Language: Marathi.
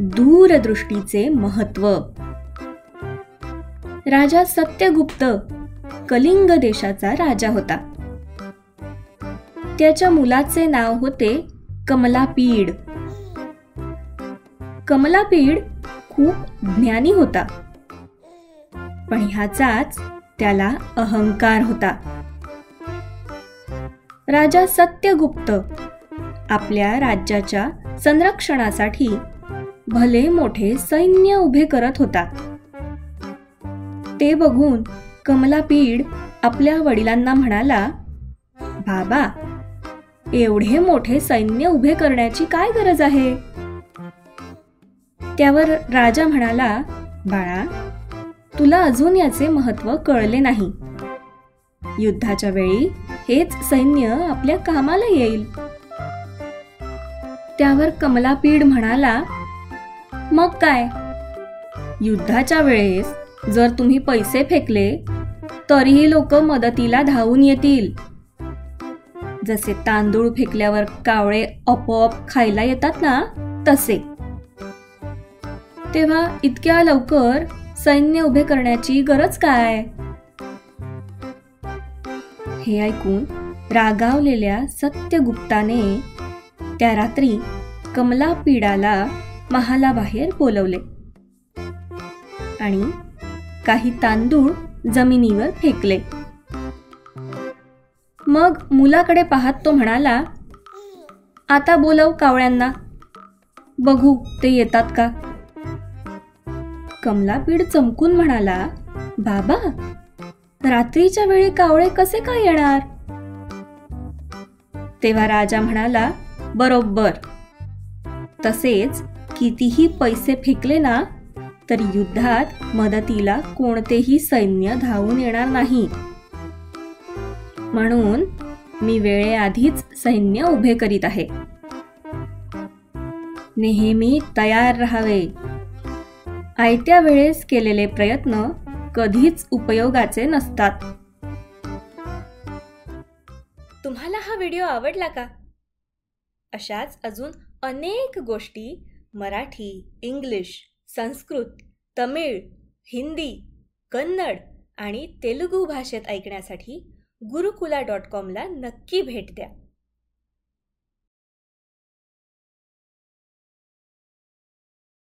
दूरदृष्टीचे महत्त्व. राजा सत्यगुप्त कलिंग देशाचा राजा होता. त्याच्या मुलाचे नाव होते कमलापीड. कमलापीड खूप ज्ञानी होता, पण ह्याचाच त्याला अहंकार होता. राजा सत्यगुप्त आपल्या राज्याच्या संरक्षणासाठी भले मोठे सैन्य उभे करत होता. ते बघून कमलापीड आपल्या वडिलांना म्हणाला, बाबा, एवढे मोठे सैन्य उभे करण्याची काय गरज आहे? त्यावर राजा म्हणाला, बाळा, तुला अजून याचे महत्त्व कळले नाही. युद्धाच्या वेळी हेच सैन्य आपल्या कामाला येईल. त्यावर कमलापीड म्हणाला, मग काय, युद्धाच्या वेळेस जर तुम्ही पैसे फेकले तरीही लोक मदतीला धावून येतील. जसे तांदूळ फेकल्यावर कावळे आपोआप खायला येतात ना, तसे. तेव्हा इतक्या लवकर सैन्य उभे करण्याची गरज काय? हे ऐकून रागावलेल्या सत्यगुप्ताने त्या रात्री कमलापीडाला महालाबाहेर बोलवले आणि काही तांदूळ जमिनीवर फेकले. मग मुलाकडे पाहत तो म्हणाला, आता बोलव कावळ्यांना, बघू ते येतात का. कमलापीड चमकून म्हणाला, बाबा, रात्रीच्या वेळी कावळे कसे काय येणार? तेव्हा राजा म्हणाला, बरोबर. तसेच कितीही पैसे फेकले ना तरी युद्धात मदतीला कोणतेही सैन्य धावून येणार नाही. म्हणून मी वेळेआधीच सैन्य उभे करीत आहे. नेहमी तयार राहावे. आयत्या वेळेस केलेले प्रयत्न कधीच उपयोगाचे नसतात. तुम्हाला हा व्हिडिओ आवडला का? अशाच अजून अनेक गोष्टी मराठी, इंग्लिश, संस्कृत, तमिळ, हिंदी, कन्नड आणि तेलुगू भाषेत ऐकण्यासाठी गुरुकुला.com ला नक्की भेट द्या.